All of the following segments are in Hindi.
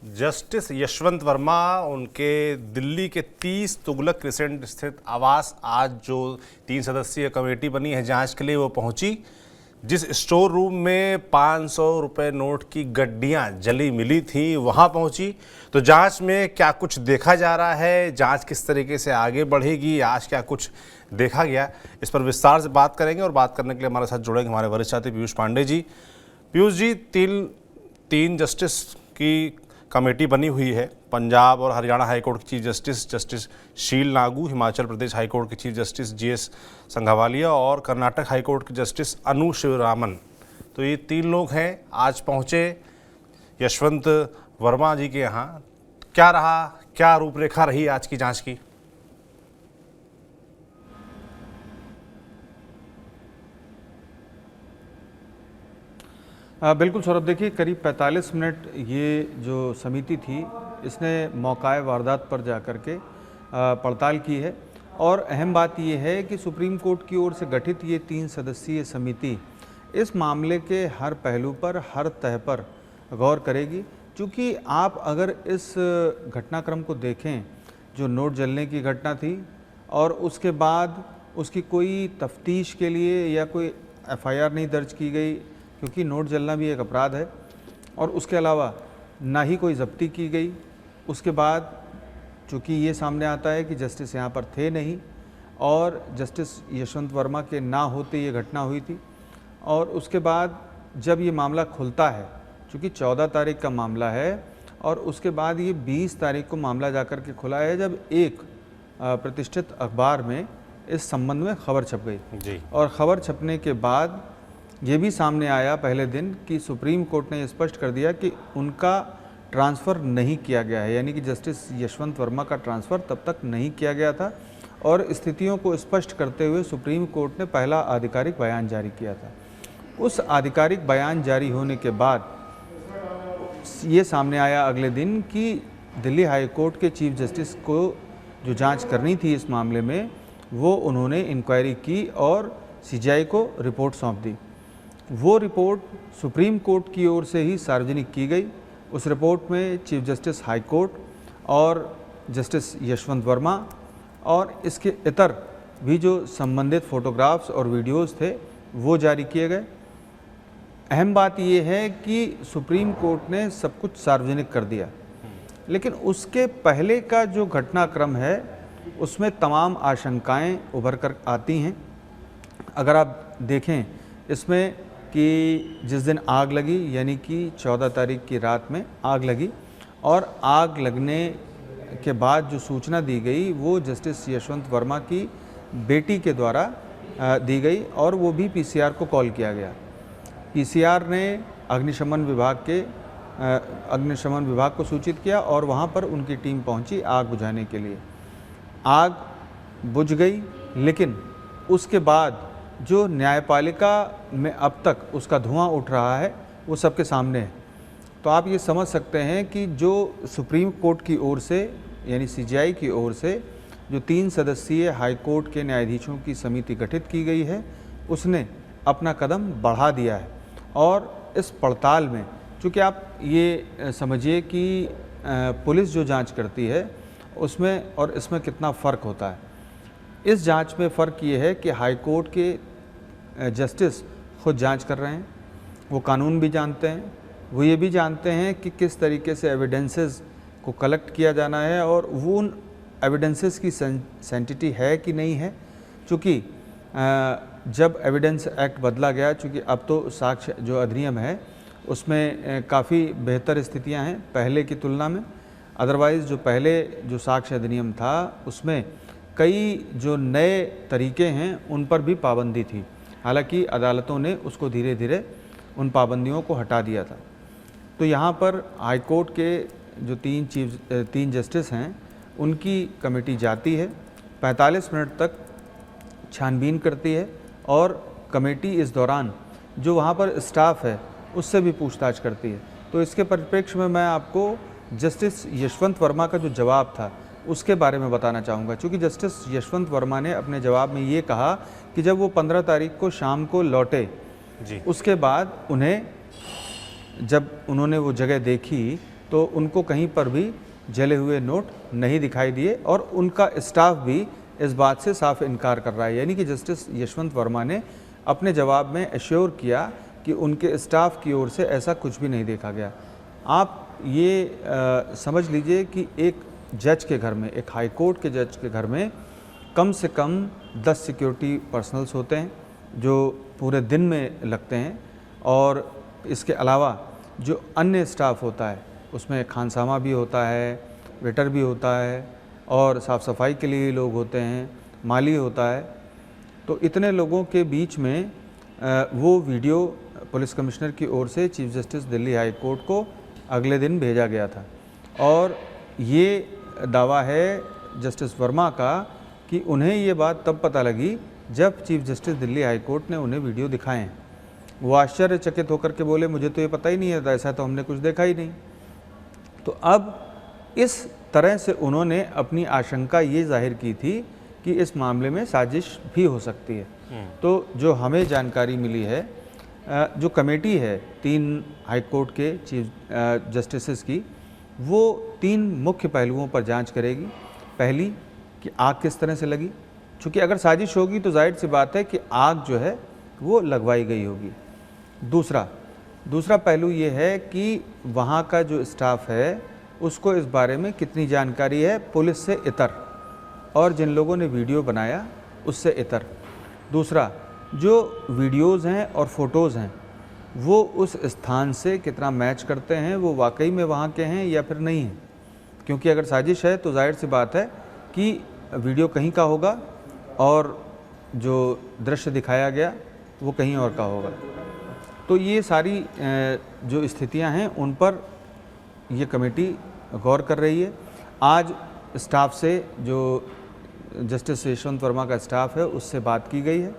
जस्टिस यशवंत वर्मा उनके दिल्ली के 30 तुगलक क्रिसेंट स्थित आवास आज जो 3 सदस्यीय कमेटी बनी है जांच के लिए वो पहुंची। जिस स्टोर रूम में 500 रुपये नोट की गड्डियां जली मिली थी वहां पहुंची। तो जांच में क्या कुछ देखा जा रहा है, जांच किस तरीके से आगे बढ़ेगी, आज क्या कुछ देखा गया, इस पर विस्तार से बात करेंगे। और बात करने के लिए हमारे साथ जुड़ेंगे हमारे वरिष्ठ साथी पीयूष पांडे जी। पीयूष जी, तीन जस्टिस की कमेटी बनी हुई है। पंजाब और हरियाणा हाईकोर्ट की चीफ जस्टिस शील नागू, हिमाचल प्रदेश हाईकोर्ट के चीफ जस्टिस GS संघावालिया और कर्नाटक हाईकोर्ट के जस्टिस अनु शिवरामन। तो ये 3 लोग हैं, आज पहुँचे यशवंत वर्मा जी के यहाँ। क्या रहा, क्या रूपरेखा रही आज की जांच की? बिल्कुल सौरभ, देखिए करीब 45 मिनट ये जो समिति थी इसने मौकाए वारदात पर जाकर के पड़ताल की है। और अहम बात ये है कि सुप्रीम कोर्ट की ओर से गठित ये 3 सदस्यीय समिति इस मामले के हर पहलू पर, हर तह पर गौर करेगी। क्योंकि आप अगर इस घटनाक्रम को देखें, जो नोट जलने की घटना थी और उसके बाद उसकी कोई तफ्तीश के लिए या कोई FIR नहीं दर्ज की गई, क्योंकि नोट जलना भी एक अपराध है, और उसके अलावा ना ही कोई ज़ब्ती की गई। उसके बाद चूँकि ये सामने आता है कि जस्टिस यहाँ पर थे नहीं और जस्टिस यशवंत वर्मा के ना होते ये घटना हुई थी। और उसके बाद जब ये मामला खुलता है, चूँकि 14 तारीख का मामला है, और उसके बाद ये 20 तारीख को मामला जाकर के खुला है, जब एक प्रतिष्ठित अखबार में इस संबंध में खबर छप गई जी। और खबर छपने के बाद ये भी सामने आया पहले दिन कि सुप्रीम कोर्ट ने स्पष्ट कर दिया कि उनका ट्रांसफ़र नहीं किया गया है, यानी कि जस्टिस यशवंत वर्मा का ट्रांसफ़र तब तक नहीं किया गया था। और स्थितियों को स्पष्ट करते हुए सुप्रीम कोर्ट ने पहला आधिकारिक बयान जारी किया था। उस आधिकारिक बयान जारी होने के बाद ये सामने आया अगले दिन कि दिल्ली हाई कोर्ट के चीफ जस्टिस को जो जाँच करनी थी इस मामले में, वो उन्होंने इंक्वायरी की और CJI को रिपोर्ट सौंप दी। वो रिपोर्ट सुप्रीम कोर्ट की ओर से ही सार्वजनिक की गई। उस रिपोर्ट में चीफ जस्टिस हाई कोर्ट और जस्टिस यशवंत वर्मा और इसके इतर भी जो संबंधित फ़ोटोग्राफ्स और वीडियोज़ थे वो जारी किए गए। अहम बात ये है कि सुप्रीम कोर्ट ने सब कुछ सार्वजनिक कर दिया, लेकिन उसके पहले का जो घटनाक्रम है उसमें तमाम आशंकाएं उभर कर आती हैं। अगर आप देखें इसमें कि जिस दिन आग लगी, यानी कि 14 तारीख की रात में आग लगी, और आग लगने के बाद जो सूचना दी गई वो जस्टिस यशवंत वर्मा की बेटी के द्वारा दी गई, और वो भी PCR को कॉल किया गया। PCR ने अग्निशमन विभाग को सूचित किया और वहाँ पर उनकी टीम पहुँची आग बुझाने के लिए। आग बुझ गई, लेकिन उसके बाद जो न्यायपालिका में अब तक उसका धुआं उठ रहा है वो सबके सामने है। तो आप ये समझ सकते हैं कि जो सुप्रीम कोर्ट की ओर से, यानी CJI की ओर से जो 3 सदस्यीय हाई कोर्ट के न्यायाधीशों की समिति गठित की गई है, उसने अपना कदम बढ़ा दिया है। और इस पड़ताल में चूँकि आप ये समझिए कि पुलिस जो जांच करती है उसमें और इसमें कितना फ़र्क होता है। इस जांच में फ़र्क ये है कि हाई कोर्ट के जस्टिस खुद जांच कर रहे हैं, वो कानून भी जानते हैं, वो ये भी जानते हैं कि किस तरीके से एविडेंसेस को कलेक्ट किया जाना है और वो उन एविडेंसेस की सेंटिटी है कि नहीं है। चूँकि जब एविडेंस एक्ट बदला गया, चूँकि अब तो साक्ष्य जो अधिनियम है उसमें काफ़ी बेहतर स्थितियां हैं पहले की तुलना में। अदरवाइज़ जो पहले जो साक्ष्य अधिनियम था उसमें कई जो नए तरीके हैं उन पर भी पाबंदी थी, हालांकि अदालतों ने उसको धीरे धीरे उन पाबंदियों को हटा दिया था। तो यहाँ पर हाई कोर्ट के जो 3 जस्टिस हैं उनकी कमेटी जाती है, 45 मिनट तक छानबीन करती है, और कमेटी इस दौरान जो वहाँ पर स्टाफ है उससे भी पूछताछ करती है। तो इसके परिप्रेक्ष्य में मैं आपको जस्टिस यशवंत वर्मा का जो जवाब था उसके बारे में बताना चाहूँगा। क्योंकि जस्टिस यशवंत वर्मा ने अपने जवाब में ये कहा कि जब वो 15 तारीख को शाम को लौटे जी, उसके बाद उन्हें जब उन्होंने वो जगह देखी तो उनको कहीं पर भी जले हुए नोट नहीं दिखाई दिए और उनका स्टाफ भी इस बात से साफ इनकार कर रहा है। यानी कि जस्टिस यशवंत वर्मा ने अपने जवाब में एश्योर किया कि उनके स्टाफ की ओर से ऐसा कुछ भी नहीं देखा गया। आप ये समझ लीजिए कि एक जज के घर में, एक हाई कोर्ट के जज के घर में कम से कम 10 सिक्योरिटी पर्सनल्स होते हैं जो पूरे दिन में लगते हैं, और इसके अलावा जो अन्य स्टाफ होता है उसमें खानसामा भी होता है, वेटर भी होता है, और साफ़ सफाई के लिए लोग होते हैं, माली होता है। तो इतने लोगों के बीच में वो वीडियो पुलिस कमिश्नर की ओर से chief justice Delhi high court को अगले दिन भेजा गया था, और ये दावा है जस्टिस वर्मा का कि उन्हें ये बात तब पता लगी जब chief justice Delhi high court ने उन्हें वीडियो दिखाएं। वो आश्चर्यचकित होकर के बोले, मुझे तो ये पता ही नहीं है, ऐसा तो हमने कुछ देखा ही नहीं। तो अब इस तरह से उन्होंने अपनी आशंका ये जाहिर की थी कि इस मामले में साजिश भी हो सकती है। तो जो हमें जानकारी मिली है, जो कमेटी है 3 हाई कोर्ट के चीफ जस्टिसेस की, वो 3 मुख्य पहलुओं पर जांच करेगी। पहली कि आग किस तरह से लगी, चूँकि अगर साजिश होगी तो जाहिर सी बात है कि आग जो है वो लगवाई गई होगी। दूसरा पहलू ये है कि वहाँ का जो स्टाफ है उसको इस बारे में कितनी जानकारी है पुलिस से इतर, और जिन लोगों ने वीडियो बनाया उससे इतर। दूसरा, जो वीडियोज़ हैं और फ़ोटोज़ हैं वो उस स्थान से कितना मैच करते हैं, वो वाकई में वहाँ के हैं या फिर नहीं हैं। क्योंकि अगर साजिश है तो जाहिर सी बात है कि वीडियो कहीं का होगा और जो दृश्य दिखाया गया वो कहीं और का होगा। तो ये सारी जो स्थितियां हैं उन पर ये कमेटी गौर कर रही है। आज स्टाफ से, जो जस्टिस यशवंत वर्मा का स्टाफ है, उससे बात की गई है,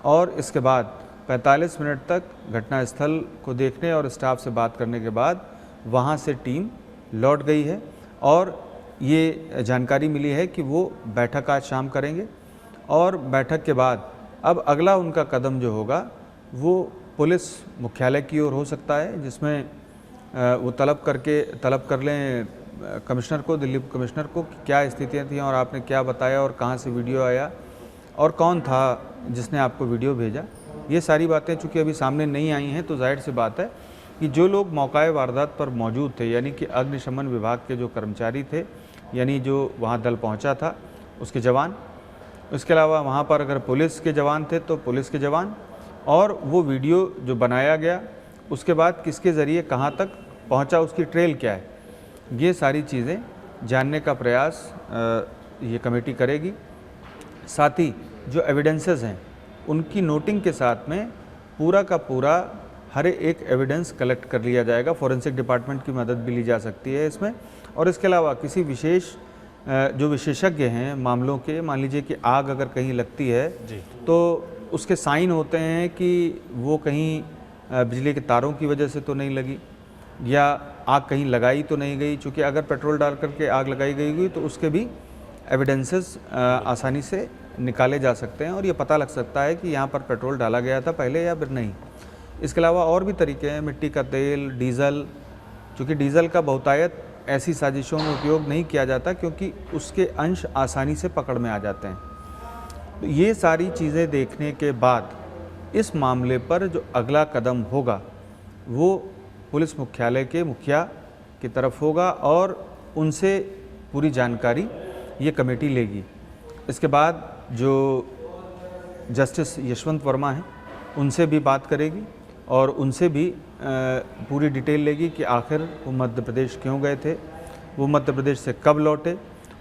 और इसके बाद 45 मिनट तक घटनास्थल को देखने और स्टाफ से बात करने के बाद वहाँ से टीम लौट गई है, और ये जानकारी मिली है कि वो बैठक आज शाम करेंगे, और बैठक के बाद अब अगला उनका कदम जो होगा वो पुलिस मुख्यालय की ओर हो सकता है, जिसमें वो तलब कर लें कमिश्नर को, दिल्ली कमिश्नर को, कि क्या स्थितियाँ थी और आपने क्या बताया और कहाँ से वीडियो आया और कौन था जिसने आपको वीडियो भेजा। ये सारी बातें चूँकि अभी सामने नहीं आई हैं, तो जाहिर सी बात है कि जो लोग मौका वारदात पर मौजूद थे, यानी कि अग्निशमन विभाग के जो कर्मचारी थे, यानी जो वहाँ दल पहुँचा था उसके जवान, इसके अलावा वहाँ पर अगर पुलिस के जवान थे तो पुलिस के जवान, और वो वीडियो जो बनाया गया उसके बाद किसके ज़रिए कहाँ तक पहुँचा, उसकी ट्रेल क्या है, ये सारी चीज़ें जानने का प्रयास ये कमेटी करेगी। साथ ही जो एविडेंसेस हैं उनकी नोटिंग के साथ में पूरा का पूरा हर एक एविडेंस कलेक्ट कर लिया जाएगा। फॉरेंसिक डिपार्टमेंट की मदद भी ली जा सकती है इसमें, और इसके अलावा किसी विशेष जो विशेषज्ञ हैं मामलों के, मान लीजिए कि आग अगर कहीं लगती है तो उसके साइन होते हैं कि वो कहीं बिजली के तारों की वजह से तो नहीं लगी, या आग कहीं लगाई तो नहीं गई। चूँकि अगर पेट्रोल डाल करके आग लगाई गई हुई तो उसके भी एविडेंसेस आसानी से निकाले जा सकते हैं, और ये पता लग सकता है कि यहाँ पर पेट्रोल डाला गया था पहले या फिर नहीं। इसके अलावा और भी तरीके हैं, मिट्टी का तेल, डीज़ल। चूँकि डीज़ल का बहुतायत ऐसी साजिशों में उपयोग नहीं किया जाता क्योंकि उसके अंश आसानी से पकड़ में आ जाते हैं। तो ये सारी चीज़ें देखने के बाद इस मामले पर जो अगला कदम होगा वो पुलिस मुख्यालय के मुखिया की तरफ होगा, और उनसे पूरी जानकारी ये कमेटी लेगी। इसके बाद जो जस्टिस यशवंत वर्मा हैं उनसे भी बात करेगी और उनसे भी पूरी डिटेल लेगी कि आखिर वो मध्य प्रदेश क्यों गए थे, वो मध्य प्रदेश से कब लौटे,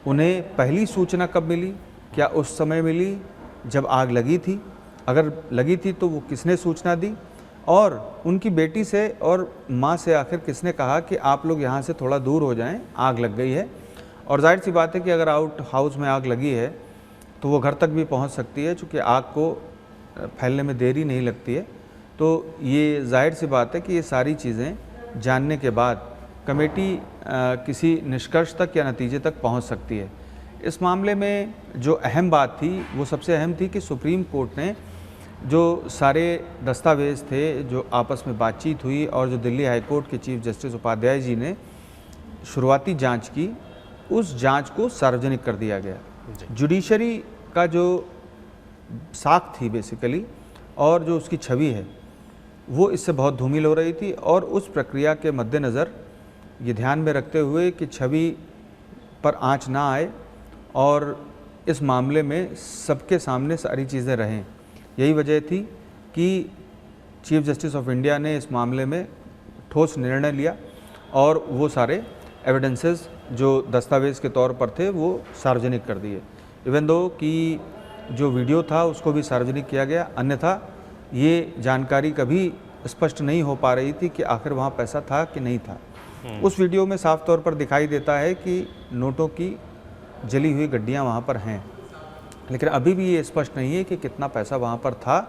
उन्हें पहली सूचना कब मिली, क्या उस समय मिली जब आग लगी थी, अगर लगी थी तो वो किसने सूचना दी, और उनकी बेटी से और माँ से आखिर किसने कहा कि आप लोग यहाँ से थोड़ा दूर हो जाएं, आग लग गई है। और जाहिर सी बात है कि अगर आउट हाउस में आग लगी है तो वो घर तक भी पहुँच सकती है, चूँकि आग को फैलने में देरी नहीं लगती है। तो ये जाहिर सी बात है कि ये सारी चीज़ें जानने के बाद कमेटी किसी निष्कर्ष तक या नतीजे तक पहुंच सकती है। इस मामले में जो अहम बात थी वो सबसे अहम थी कि सुप्रीम कोर्ट ने जो सारे दस्तावेज़ थे, जो आपस में बातचीत हुई और जो दिल्ली हाई कोर्ट के चीफ जस्टिस उपाध्याय जी ने शुरुआती जांच की, उस जांच को सार्वजनिक कर दिया गया। जी। जुडिशरी का जो साख थी बेसिकली, और जो उसकी छवि है, वो इससे बहुत धूमिल हो रही थी। और उस प्रक्रिया के मद्देनज़र ये ध्यान में रखते हुए कि छवि पर आँच ना आए और इस मामले में सबके सामने सारी चीज़ें रहें, यही वजह थी कि चीफ जस्टिस ऑफ इंडिया ने इस मामले में ठोस निर्णय लिया और वो सारे एविडेंसेस जो दस्तावेज़ के तौर पर थे वो सार्वजनिक कर दिए। इवन दो कि जो वीडियो था उसको भी सार्वजनिक किया गया, अन्यथा ये जानकारी कभी स्पष्ट नहीं हो पा रही थी कि आखिर वहाँ पैसा था कि नहीं था। उस वीडियो में साफ तौर पर दिखाई देता है कि नोटों की जली हुई गड्डियाँ वहाँ पर हैं, लेकिन अभी भी ये स्पष्ट नहीं है कि कितना पैसा वहाँ पर था,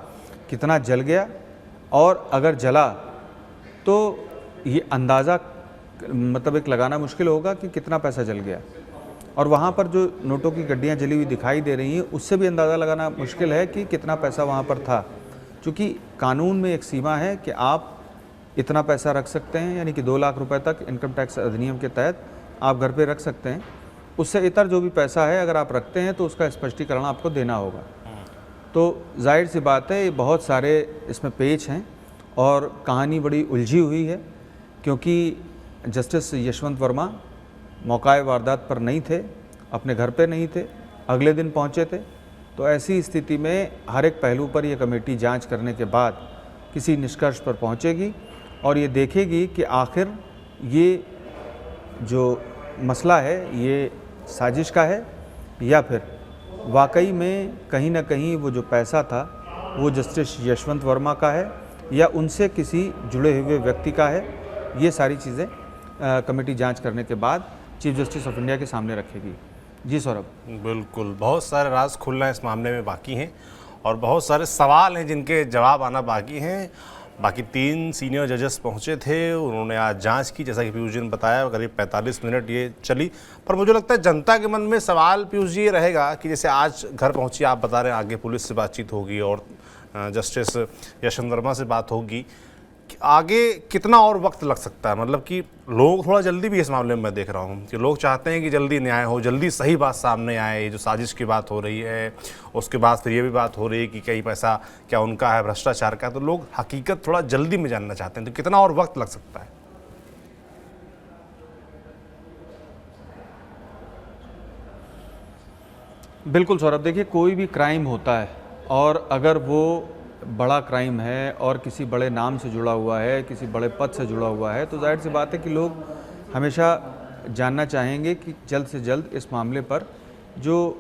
कितना जल गया, और अगर जला तो ये अंदाज़ा मतलब एक लगाना मुश्किल होगा कि कितना पैसा जल गया। और वहाँ पर जो नोटों की गड्डियाँ जली हुई दिखाई दे रही हैं, उससे भी अंदाज़ा लगाना मुश्किल है कि कितना पैसा वहाँ पर था, क्योंकि कानून में एक सीमा है कि आप इतना पैसा रख सकते हैं, यानी कि 2 लाख रुपए तक इनकम टैक्स अधिनियम के तहत आप घर पे रख सकते हैं। उससे इतर जो भी पैसा है अगर आप रखते हैं तो उसका स्पष्टीकरण आपको देना होगा। तो जाहिर सी बात है, ये बहुत सारे इसमें पेच हैं और कहानी बड़ी उलझी हुई है, क्योंकि जस्टिस यशवंत वर्मा मौकाए वारदात पर नहीं थे, अपने घर पे नहीं थे, अगले दिन पहुंचे थे। तो ऐसी स्थिति में हर एक पहलू पर यह कमेटी जांच करने के बाद किसी निष्कर्ष पर पहुंचेगी और ये देखेगी कि आखिर ये जो मसला है ये साजिश का है या फिर वाकई में कहीं ना कहीं वो जो पैसा था वो जस्टिस यशवंत वर्मा का है या उनसे किसी जुड़े हुए व्यक्ति का है। ये सारी चीज़ें कमेटी जांच करने के बाद चीफ जस्टिस ऑफ इंडिया के सामने रखेगी। जी सौरभ। बिल्कुल, बहुत सारे राज खुलना इस मामले में बाकी हैं और बहुत सारे सवाल हैं जिनके जवाब आना बाकी हैं। बाकी 3 सीनियर जजेस पहुंचे थे, उन्होंने आज जांच की, जैसा कि पीयूष जी ने बताया करीब 45 मिनट ये चली। पर मुझे लगता है जनता के मन में सवाल पीयूष जी ये रहेगा कि जैसे आज घर पहुंची, आप बता रहे हैं आगे पुलिस से बातचीत होगी और जस्टिस यशवंत वर्मा से बात होगी, आगे कितना और वक्त लग सकता है? मतलब कि लोग थोड़ा जल्दी भी इस मामले में मैं देख रहा हूँ कि लोग चाहते हैं कि जल्दी न्याय हो, जल्दी सही बात सामने आए। ये जो साजिश की बात हो रही है, उसके बाद फिर ये भी बात हो रही है कि कई पैसा क्या उनका है, भ्रष्टाचार का, तो लोग हकीकत थोड़ा जल्दी में जानना चाहते हैं। तो कितना और वक्त लग सकता है? बिल्कुल सौरभ, देखिए कोई भी क्राइम होता है और अगर वो बड़ा क्राइम है और किसी बड़े नाम से जुड़ा हुआ है, किसी बड़े पद से जुड़ा हुआ है, तो जाहिर सी बात है कि लोग हमेशा जानना चाहेंगे कि जल्द से जल्द इस मामले पर जो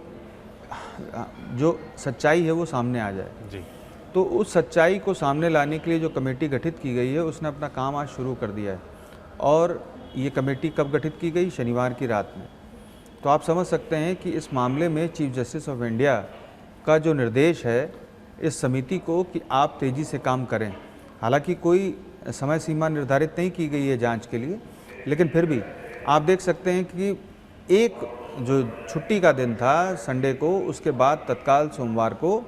सच्चाई है वो सामने आ जाए। जी। तो उस सच्चाई को सामने लाने के लिए जो कमेटी गठित की गई है उसने अपना काम आज शुरू कर दिया है। और ये कमेटी कब गठित की गई? शनिवार की रात में। तो आप समझ सकते हैं कि इस मामले में चीफ जस्टिस ऑफ इंडिया का जो निर्देश है इस समिति को कि आप तेज़ी से काम करें। हालांकि कोई समय सीमा निर्धारित नहीं की गई है जांच के लिए, लेकिन फिर भी आप देख सकते हैं कि एक जो छुट्टी का दिन था संडे को, उसके बाद तत्काल सोमवार को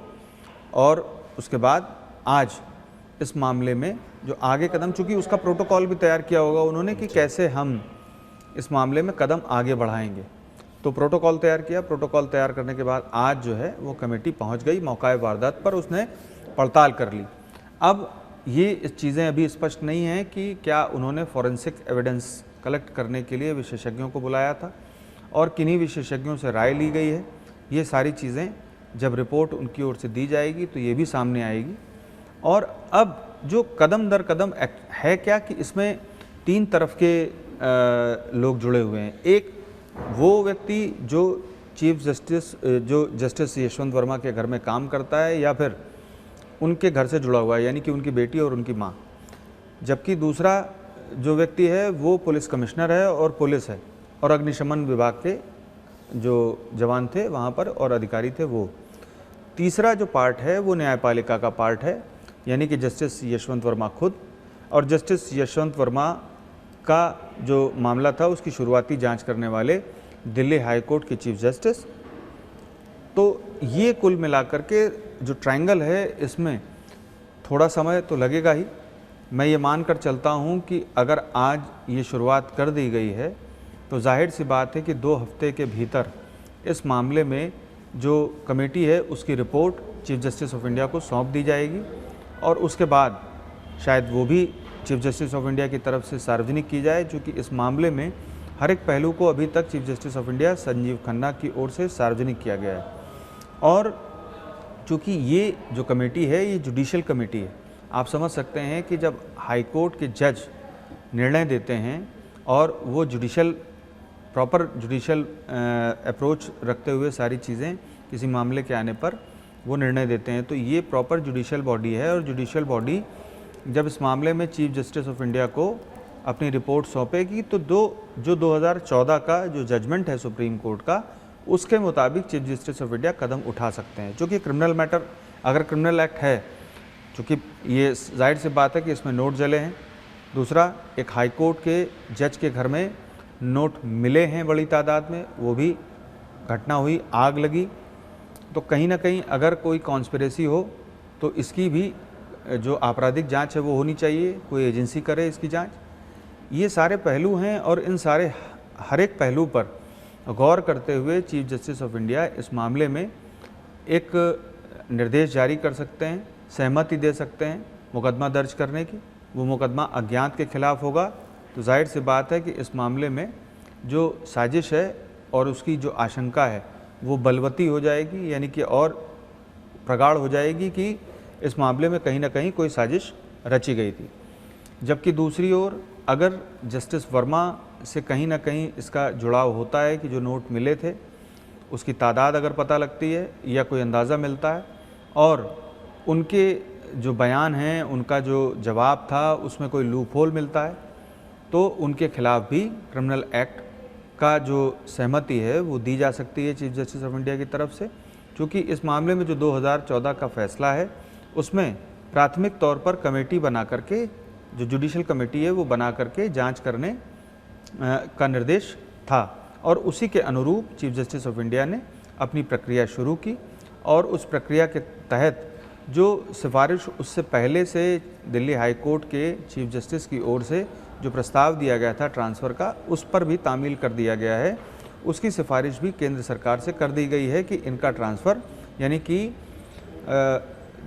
और उसके बाद आज इस मामले में जो आगे कदम, चूँकि उसका प्रोटोकॉल भी तैयार किया होगा उन्होंने कि कैसे हम इस मामले में कदम आगे बढ़ाएंगे, तो प्रोटोकॉल तैयार किया। प्रोटोकॉल तैयार करने के बाद आज जो है वो कमेटी पहुंच गई मौकाए वारदात पर, उसने पड़ताल कर ली। अब ये चीज़ें अभी स्पष्ट नहीं हैं कि क्या उन्होंने फॉरेंसिक एविडेंस कलेक्ट करने के लिए विशेषज्ञों को बुलाया था और किन्हीं विशेषज्ञों से राय ली गई है। ये सारी चीज़ें जब रिपोर्ट उनकी ओर से दी जाएगी तो ये भी सामने आएगी। और अब जो कदम दर कदम है क्या कि इसमें 3 तरफ के लोग जुड़े हुए हैं। एक वो व्यक्ति जो चीफ जस्टिस जो जस्टिस यशवंत वर्मा के घर में काम करता है या फिर उनके घर से जुड़ा हुआ है, यानी कि उनकी बेटी और उनकी माँ। जबकि दूसरा जो व्यक्ति है वो पुलिस कमिश्नर है और पुलिस है और अग्निशमन विभाग के जो जवान थे वहाँ पर और अधिकारी थे वो। तीसरा जो पार्ट है वो न्यायपालिका का पार्ट है, यानी कि जस्टिस यशवंत वर्मा खुद। और जस्टिस यशवंत वर्मा का जो मामला था उसकी शुरुआती जांच करने वाले दिल्ली हाई कोर्ट के चीफ जस्टिस। तो ये कुल मिलाकर के जो ट्रायंगल है इसमें थोड़ा समय तो लगेगा ही। मैं ये मानकर चलता हूँ कि अगर आज ये शुरुआत कर दी गई है तो जाहिर सी बात है कि 2 हफ्ते के भीतर इस मामले में जो कमेटी है उसकी report chief justice of India को सौंप दी जाएगी और उसके बाद शायद वो भी चीफ जस्टिस ऑफ इंडिया की तरफ से सार्वजनिक की जाए, चूँकि इस मामले में हर एक पहलू को अभी तक chief justice of India Sanjeev Khanna की ओर से सार्वजनिक किया गया है। और चूँकि ये जो कमेटी है ये जुडिशल कमेटी है, आप समझ सकते हैं कि जब हाई कोर्ट के जज निर्णय देते हैं और वो प्रॉपर जुडिशल अप्रोच रखते हुए सारी चीज़ें किसी मामले के आने पर वो निर्णय देते हैं, तो ये प्रॉपर जुडिशल बॉडी है। और जुडिशल बॉडी जब इस मामले में चीफ जस्टिस ऑफ इंडिया को अपनी रिपोर्ट सौंपेगी तो जो 2014 का जो जजमेंट है सुप्रीम कोर्ट का, उसके मुताबिक चीफ जस्टिस ऑफ इंडिया कदम उठा सकते हैं। जो कि क्रिमिनल मैटर, अगर क्रिमिनल एक्ट है, चूँकि ये जाहिर सी बात है कि इसमें नोट जले हैं। दूसरा, एक हाई कोर्ट के जज के घर में नोट मिले हैं बड़ी तादाद में, वो भी घटना हुई, आग लगी, तो कहीं ना कहीं अगर कोई कॉन्स्पिरेसी हो तो इसकी भी जो आपराधिक जांच है वो होनी चाहिए, कोई एजेंसी करे इसकी जांच। ये सारे पहलू हैं और इन सारे हर एक पहलू पर गौर करते हुए चीफ जस्टिस ऑफ इंडिया इस मामले में एक निर्देश जारी कर सकते हैं, सहमति दे सकते हैं मुकदमा दर्ज करने की। वो मुकदमा अज्ञात के खिलाफ होगा, तो जाहिर सी बात है कि इस मामले में जो साजिश है और उसकी जो आशंका है वो बलवती हो जाएगी, यानी कि और प्रगाढ़ हो जाएगी कि इस मामले में कहीं ना कहीं कोई साजिश रची गई थी। जबकि दूसरी ओर अगर जस्टिस वर्मा से कहीं ना कहीं इसका जुड़ाव होता है कि जो नोट मिले थे उसकी तादाद अगर पता लगती है या कोई अंदाज़ा मिलता है और उनके जो बयान हैं, उनका जो जवाब था, उसमें कोई लूप होल मिलता है, तो उनके खिलाफ भी क्रिमिनल एक्ट का जो सहमति है वो दी जा सकती है चीफ जस्टिस ऑफ इंडिया की तरफ से। क्योंकि इस मामले में जो 2014 का फैसला है उसमें प्राथमिक तौर पर कमेटी बना करके, जो जुडिशल कमेटी है वो बना करके जांच करने का निर्देश था और उसी के अनुरूप चीफ जस्टिस ऑफ इंडिया ने अपनी प्रक्रिया शुरू की और उस प्रक्रिया के तहत जो सिफारिश उससे पहले से दिल्ली हाई कोर्ट के चीफ जस्टिस की ओर से जो प्रस्ताव दिया गया था ट्रांसफ़र का, उस पर भी तामील कर दिया गया है। उसकी सिफारिश भी केंद्र सरकार से कर दी गई है कि इनका ट्रांसफ़र, यानी कि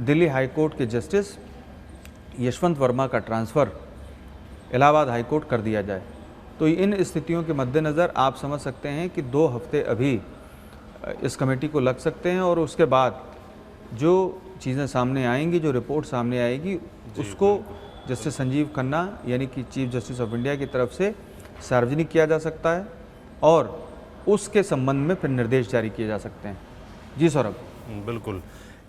दिल्ली हाई कोर्ट के जस्टिस यशवंत वर्मा का ट्रांसफ़र इलाहाबाद हाई कोर्ट कर दिया जाए। तो इन स्थितियों के मद्देनज़र आप समझ सकते हैं कि 2 हफ्ते अभी इस कमेटी को लग सकते हैं और उसके बाद जो चीज़ें सामने आएंगी, जो रिपोर्ट सामने आएगी, उसको जस्टिस संजीव खन्ना यानी कि चीफ जस्टिस ऑफ इंडिया की तरफ से सार्वजनिक किया जा सकता है और उसके संबंध में फिर निर्देश जारी किए जा सकते हैं। जी सौरभ। बिल्कुल,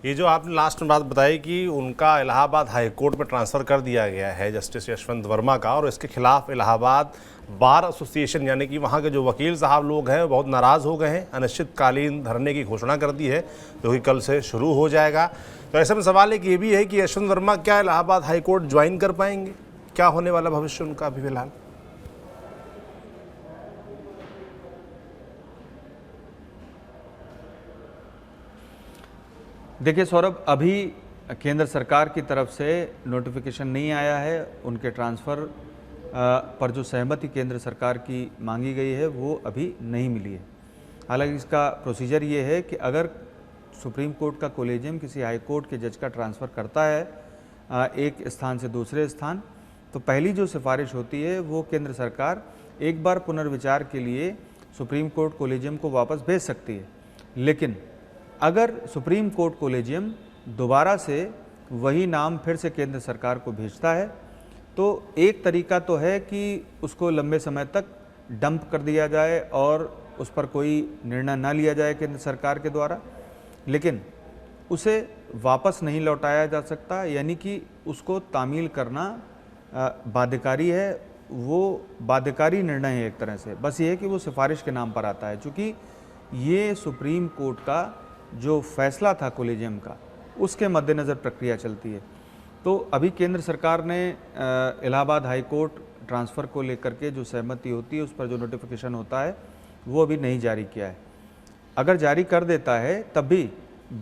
ये जो आपने लास्ट में बात बताई कि उनका इलाहाबाद हाई कोर्ट में ट्रांसफ़र कर दिया गया है जस्टिस यशवंत वर्मा का, और इसके खिलाफ इलाहाबाद बार एसोसिएशन यानी कि वहाँ के जो वकील साहब लोग हैं बहुत नाराज़ हो गए हैं, अनिश्चितकालीन धरने की घोषणा कर दी है जो कि कल से शुरू हो जाएगा। तो ऐसे में सवाल एक ये भी है कि यशवंत वर्मा क्या इलाहाबाद हाई कोर्ट ज्वाइन कर पाएंगे? क्या होने वाला भविष्य उनका अभी फिलहाल? देखिए सौरभ, अभी केंद्र सरकार की तरफ से नोटिफिकेशन नहीं आया है। उनके ट्रांसफ़र पर जो सहमति केंद्र सरकार की मांगी गई है वो अभी नहीं मिली है। हालांकि इसका प्रोसीजर ये है कि अगर सुप्रीम कोर्ट का कोलेजियम किसी हाई कोर्ट के जज का ट्रांसफ़र करता है एक स्थान से दूसरे स्थान, तो पहली जो सिफारिश होती है वो केंद्र सरकार एक बार पुनर्विचार के लिए सुप्रीम कोर्ट कोलेजियम को वापस भेज सकती है। लेकिन अगर सुप्रीम कोर्ट कोलेजियम दोबारा से वही नाम फिर से केंद्र सरकार को भेजता है तो एक तरीका तो है कि उसको लंबे समय तक डंप कर दिया जाए और उस पर कोई निर्णय ना लिया जाए केंद्र सरकार के द्वारा, लेकिन उसे वापस नहीं लौटाया जा सकता, यानी कि उसको तामील करना बाध्यकारी है। वो बाध्यकारी निर्णय है एक तरह से, बस ये है कि वो सिफारिश के नाम पर आता है। चूँकि ये सुप्रीम कोर्ट का जो फैसला था कोलेजियम का, उसके मद्देनज़र प्रक्रिया चलती है। तो अभी केंद्र सरकार ने इलाहाबाद हाई कोर्ट ट्रांसफ़र को लेकर के जो सहमति होती है उस पर जो नोटिफिकेशन होता है वो अभी नहीं जारी किया है। अगर जारी कर देता है तब भी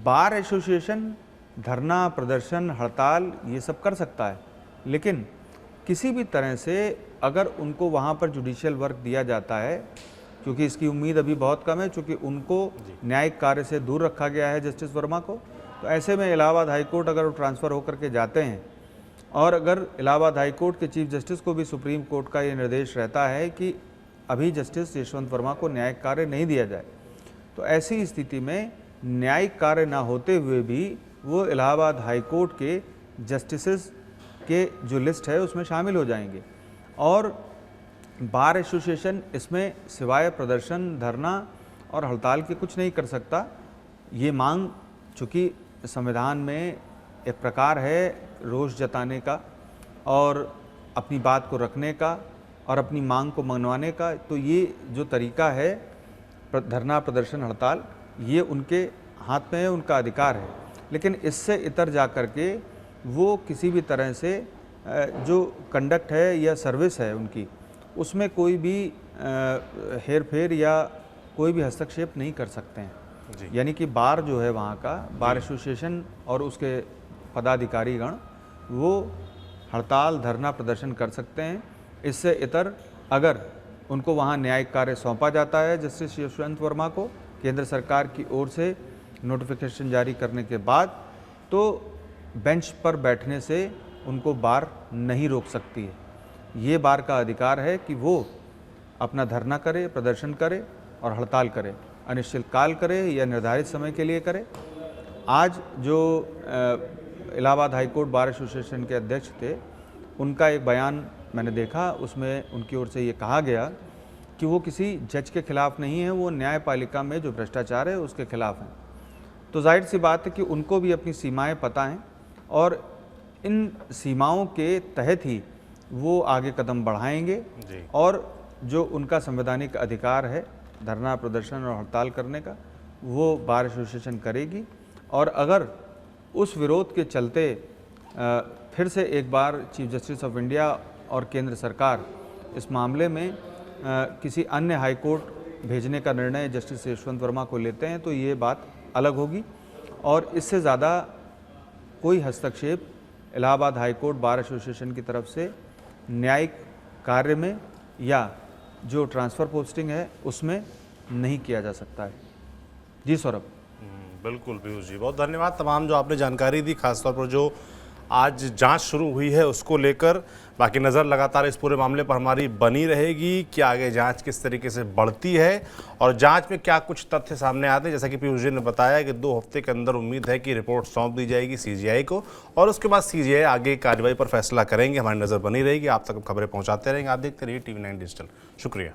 बार एसोसिएशन धरना, प्रदर्शन, हड़ताल ये सब कर सकता है, लेकिन किसी भी तरह से अगर उनको वहाँ पर जुडिशियल वर्क दिया जाता है, क्योंकि इसकी उम्मीद अभी बहुत कम है, क्योंकि उनको न्यायिक कार्य से दूर रखा गया है जस्टिस वर्मा को, तो ऐसे में इलाहाबाद हाई कोर्ट अगर वो ट्रांसफ़र होकर के जाते हैं और अगर इलाहाबाद हाई कोर्ट के चीफ जस्टिस को भी सुप्रीम कोर्ट का ये निर्देश रहता है कि अभी जस्टिस यशवंत वर्मा को न्यायिक कार्य नहीं दिया जाए, तो ऐसी स्थिति में न्यायिक कार्य ना होते हुए भी वो इलाहाबाद हाई कोर्ट के जस्टिसेस के जो लिस्ट है उसमें शामिल हो जाएंगे। और बार एसोसिएशन इसमें सिवाय प्रदर्शन, धरना और हड़ताल के कुछ नहीं कर सकता। ये मांग चूँकि संविधान में एक प्रकार है रोष जताने का और अपनी बात को रखने का और अपनी मांग को मनवाने का, तो ये जो तरीका है धरना, प्रदर्शन, हड़ताल, ये उनके हाथ में है, उनका अधिकार है। लेकिन इससे इतर जा कर के वो किसी भी तरह से जो कंडक्ट है या सर्विस है उनकी, उसमें कोई भी हेर फेर या कोई भी हस्तक्षेप नहीं कर सकते हैं। यानी कि बार जो है वहाँ का बार एसोसिएशन और उसके पदाधिकारीगण वो हड़ताल, धरना, प्रदर्शन कर सकते हैं। इससे इतर अगर उनको वहाँ न्यायिक कार्य सौंपा जाता है जस्टिस यशवंत वर्मा को केंद्र सरकार की ओर से नोटिफिकेशन जारी करने के बाद, तो बेंच पर बैठने से उनको बार नहीं रोक सकती है। ये बार का अधिकार है कि वो अपना धरना करे, प्रदर्शन करे और हड़ताल करे, अनिश्चित काल करे या निर्धारित समय के लिए करे। आज जो Allahabad high court bar association के अध्यक्ष थे, उनका एक बयान मैंने देखा, उसमें उनकी ओर से ये कहा गया कि वो किसी जज के खिलाफ नहीं है, वो न्यायपालिका में जो भ्रष्टाचार है उसके खिलाफ हैं। तो जाहिर सी बात है कि उनको भी अपनी सीमाएं पता हैं और इन सीमाओं के तहत ही वो आगे कदम बढ़ाएंगे और जो उनका संवैधानिक अधिकार है धरना, प्रदर्शन और हड़ताल करने का, वो बार एसोसिएशन करेगी। और अगर उस विरोध के चलते फिर से एक बार चीफ जस्टिस ऑफ इंडिया और केंद्र सरकार इस मामले में किसी अन्य हाई कोर्ट भेजने का निर्णय जस्टिस यशवंत वर्मा को लेते हैं, तो ये बात अलग होगी और इससे ज़्यादा कोई हस्तक्षेप Allahabad high court bar association की तरफ से न्यायिक कार्य में या जो ट्रांसफ़र पोस्टिंग है उसमें नहीं किया जा सकता है। जी सौरभ। बिल्कुल पीयूष जी, बहुत धन्यवाद। तमाम जो आपने जानकारी दी, खासतौर पर जो आज जांच शुरू हुई है उसको लेकर। बाकी नज़र लगातार इस पूरे मामले पर हमारी बनी रहेगी कि आगे जांच किस तरीके से बढ़ती है और जांच में क्या कुछ तथ्य सामने आते हैं। जैसा कि पीयूष जी ने बताया कि 2 हफ्ते के अंदर उम्मीद है कि रिपोर्ट सौंप दी जाएगी सीजीआई को और उसके बाद सीजीआई आगे कार्रवाई पर फैसला करेंगे। हमारी नज़र बनी रहेगी, आप तक खबरें पहुँचाते रहेंगे। आप देखते रहिए TV9 डिजिटल। शुक्रिया।